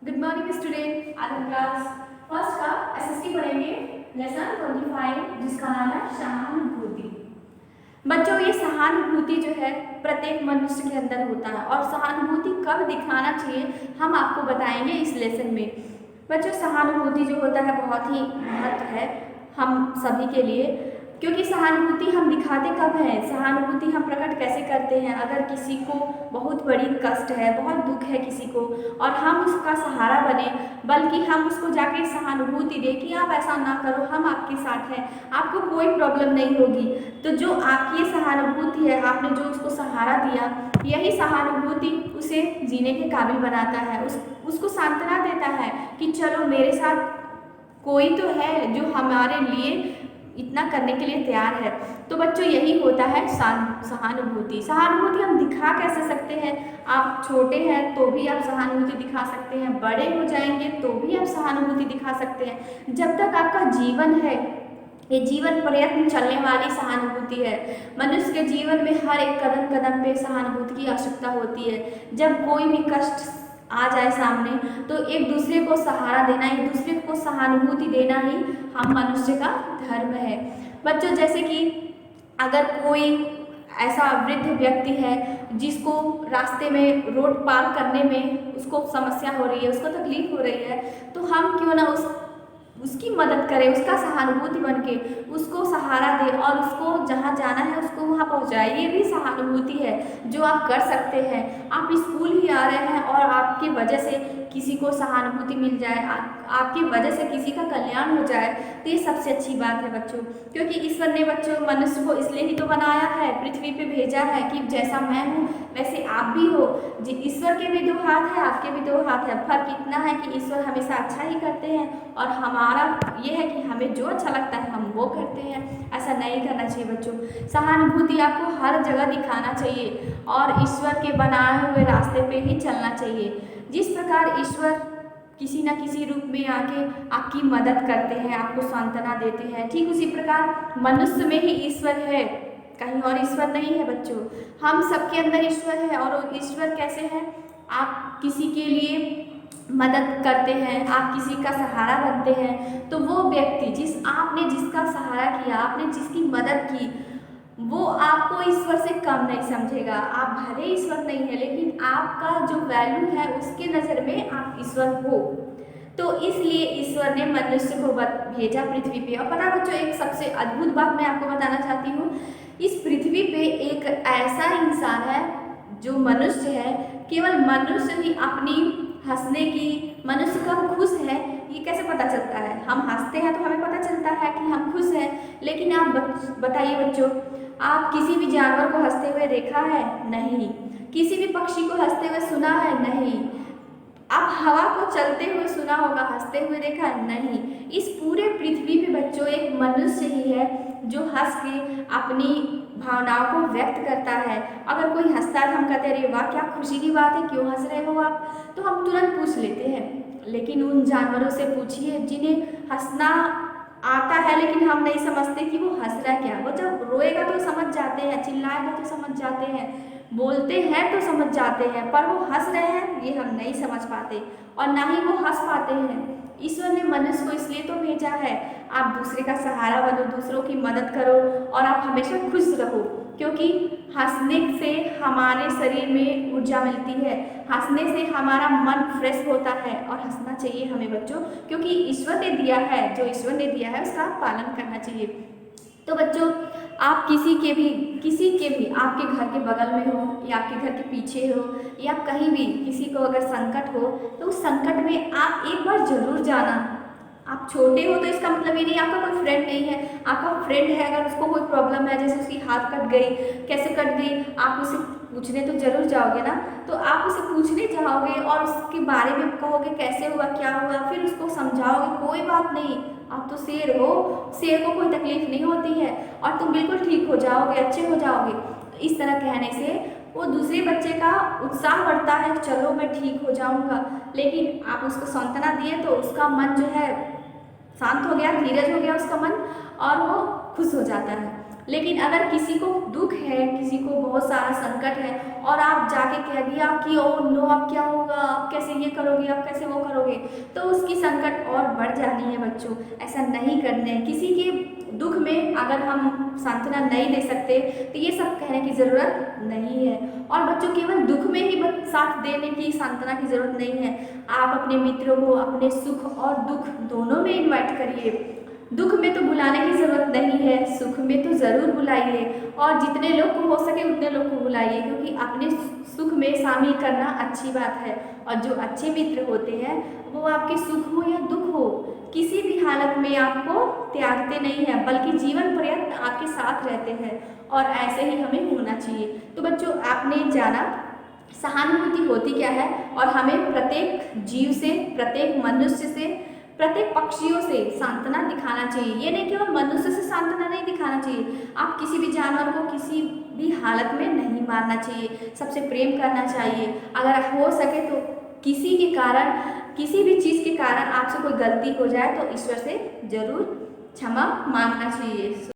Good morning student. आज हम class first का एसएसटी पढ़ेंगे, लेसन 25 जिसका नाम है सहानुभूति। बच्चों, ये सहानुभूति जो है प्रत्येक मनुष्य के अंदर होता है और सहानुभूति कब दिखाना चाहिए हम आपको बताएंगे इस लेसन में। बच्चों, सहानुभूति जो होता है बहुत ही महत्व है हम सभी के लिए, क्योंकि सहानुभूति हम दिखाते कब हैं, सहानुभूति हम प्रकट कैसे करते हैं। अगर किसी को बहुत बड़ी कष्ट है, बहुत दुख है किसी को, और हम उसका सहारा बने, बल्कि हम उसको जाके सहानुभूति दें कि आप ऐसा ना करो, हम आपके साथ हैं, आपको कोई प्रॉब्लम नहीं होगी। तो जो आपकी सहानुभूति है, आपने जो उसको सहारा दिया, यही सहानुभूति उसे जीने के काबिल बनाता है, उसको सांत्वना देता है कि चलो मेरे साथ कोई तो है जो हमारे लिए इतना करने के लिए तैयार है। तो बच्चों, यही होता है सहानुभूति। सहानुभूति हम दिखा कैसे सकते हैं? आप छोटे हैं तो भी आप सहानुभूति दिखा सकते हैं, बड़े हो जाएंगे तो भी आप सहानुभूति दिखा सकते हैं। जब तक आपका जीवन है, ये जीवन प्रयत्न चलने वाली सहानुभूति है। मनुष्य के जीवन में हर एक कदम कदम पे सहानुभूति की आवश्यकता होती है। जब कोई भी कष्ट आ जाए सामने, तो एक दूसरे को सहारा देना, एक दूसरे को सहानुभूति देना ही हम मनुष्य का धर्म है। बच्चों, जैसे कि अगर कोई ऐसा वृद्ध व्यक्ति है जिसको रास्ते में रोड पार करने में उसको समस्या हो रही है, उसको तकलीफ हो रही है, तो हम क्यों ना उसकी मदद करें, उसका सहानुभूति बन के उसको सहारा दे और उसको जहाँ जाना है उसको वहाँ पहुँचाए। ये भी सहानुभूति है जो आप कर सकते हैं। आप स्कूल ही आ रहे हैं और आपकी वजह से किसी को सहानुभूति मिल जाए, आपकी वजह से किसी का कल्याण हो जाए, तो ये सबसे अच्छी बात है बच्चों। क्योंकि ईश्वर ने बच्चों मनुष्य को इसलिए ही तो बनाया है, पृथ्वी पे भेजा है कि जैसा मैं हूँ वैसे आप भी हो। जी, ईश्वर के भी दो हाथ है, आपके भी दो हाथ है। फर्क इतना है कि ईश्वर हमेशा अच्छा ही करते हैं और हमारा ये है कि हमें जो अच्छा लगता है हम वो करते हैं। ऐसा नहीं करना चाहिए बच्चों। सहानुभूति आपको हर जगह दिखाना चाहिए और ईश्वर के बनाए हुए रास्ते पे ही चलना चाहिए। जिस प्रकार ईश्वर किसी न किसी रूप में आके आपकी मदद करते हैं, आपको सांत्वना देते हैं, ठीक उसी प्रकार मनुष्य में ही ईश्वर है, कहीं और ईश्वर नहीं है बच्चों। हम सबके अंदर ईश्वर है। और वो ईश्वर कैसे है? आप किसी के लिए मदद करते हैं, आप किसी का सहारा बनते हैं, तो वो व्यक्ति जिसका सहारा किया, आपने जिसकी मदद की, वो आपको ईश्वर से कम नहीं समझेगा। आप भले ईश्वर नहीं है, लेकिन आपका जो वैल्यू है उसके नज़र में आप ईश्वर हो। तो इसलिए ईश्वर ने मनुष्य को भेजा पृथ्वी पे। और पता बच्चों, एक सबसे अद्भुत बात मैं आपको बताना चाहती हूँ। इस पृथ्वी पे एक ऐसा इंसान है जो मनुष्य है, केवल मनुष्य ही अपनी हंसने की, मनुष्य कब खुश है ये कैसे पता चलता है? हम हंसते हैं तो हमें पता चलता है कि हम खुश हैं। लेकिन आप बताइए बच्चों, आप किसी भी जानवर को हंसते हुए देखा है? नहीं। किसी भी पक्षी को हंसते हुए सुना है? नहीं। आप हवा को चलते हुए सुना होगा, हंसते हुए देखा? नहीं। इस पूरे पृथ्वी पे बच्चों एक मनुष्य ही है जो हंस के अपनी भावनाओं को व्यक्त करता है। अगर कोई हंसता है तो हम कहते हैं अरे वाह, क्या खुशी की बात है, क्यों हंस रहे हो आप? तो हम तुरंत पूछ लेते हैं। लेकिन उन जानवरों से पूछिए जिन्हें हंसना आता है, लेकिन हम नहीं समझते कि वो हंस रहा है क्या। वो जब रोएगा तो समझ जाते हैं, चिल्लाएगा तो समझ जाते हैं, बोलते हैं तो समझ जाते हैं, पर वो हंस रहे हैं ये हम नहीं समझ पाते और ना ही वो हंस पाते हैं। ईश्वर ने मनुष्य को इसलिए तो भेजा है, आप दूसरे का सहारा बनो, दूसरों की मदद करो और आप हमेशा खुश रहो। क्योंकि हंसने से हमारे शरीर में ऊर्जा मिलती है, हंसने से हमारा मन फ्रेश होता है और हंसना चाहिए हमें बच्चों, क्योंकि ईश्वर ने दिया है, जो ईश्वर ने दिया है उसका पालन करना चाहिए। तो बच्चों, आप किसी के भी आपके घर के बगल में हो या आपके घर के पीछे हो या कहीं भी किसी को अगर संकट हो, तो उस संकट में आप एक बार जरूर जाना। आप छोटे हो तो इसका मतलब ये नहीं आपका कोई फ्रेंड नहीं है। आपका फ्रेंड है, अगर उसको कोई प्रॉब्लम है, जैसे उसकी हाथ कट गई, कैसे कट गई, आप उसे पूछने तो जरूर जाओगे ना। तो आप उसे पूछने जाओगे और उसके बारे में कहोगे कैसे हुआ, क्या हुआ, फिर उसको समझाओगे, कोई बात नहीं, आप तो शेर हो, शेर को कोई तकलीफ नहीं होती है और तुम बिल्कुल ठीक हो जाओगे, अच्छे हो जाओगे। तो इस तरह कहने से वो दूसरे बच्चे का उत्साह बढ़ता है, चलो मैं ठीक हो जाऊंगा। लेकिन आप उसको सांत्वना दिए तो उसका मन जो है शांत हो गया, धीरज हो गया उसका मन और वो खुश हो जाता है। लेकिन अगर किसी को दुख है, किसी को बहुत सारा संकट है और आप जाके कह दिया कि ओ नो अब क्या होगा, आप कैसे ये करोगे, आप कैसे वो करोगे, तो उसकी संकट और बढ़ जानी है बच्चों। ऐसा नहीं करना है। किसी के दुख में अगर हम सांत्वना नहीं दे सकते तो ये सब कहने की ज़रूरत नहीं है। और बच्चों केवल दुख में ही साथ देने की, सांत्वना की ज़रूरत नहीं है। आप अपने मित्रों को अपने सुख और दुख दोनों में इन्वाइट करिए। दुख में तो बुलाने की ज़रूरत नहीं है, सुख में तो ज़रूर बुलाइए और जितने लोग को हो सके उतने लोग को बुलाइए, क्योंकि अपने सुख में शामिल करना अच्छी बात है। और जो अच्छे मित्र होते हैं वो आपके सुख हो या दुख हो, किसी भी हालत में आपको त्यागते नहीं हैं, बल्कि जीवन पर्यंत आपके साथ रहते हैं। और ऐसे ही हमें होना चाहिए। तो बच्चों, आपने जाना सहानुभूति होती क्या है और हमें प्रत्येक जीव से, प्रत्येक मनुष्य से, प्रत्येक पक्षियों से सांत्वना दिखाना चाहिए। ये नहीं केवल मनुष्य से सांत्वना नहीं दिखाना चाहिए, आप किसी भी जानवर को किसी भी हालत में नहीं मारना चाहिए, सबसे प्रेम करना चाहिए। अगर हो सके तो किसी के कारण, किसी भी चीज़ के कारण आपसे कोई गलती हो जाए तो ईश्वर से जरूर क्षमा मांगना चाहिए।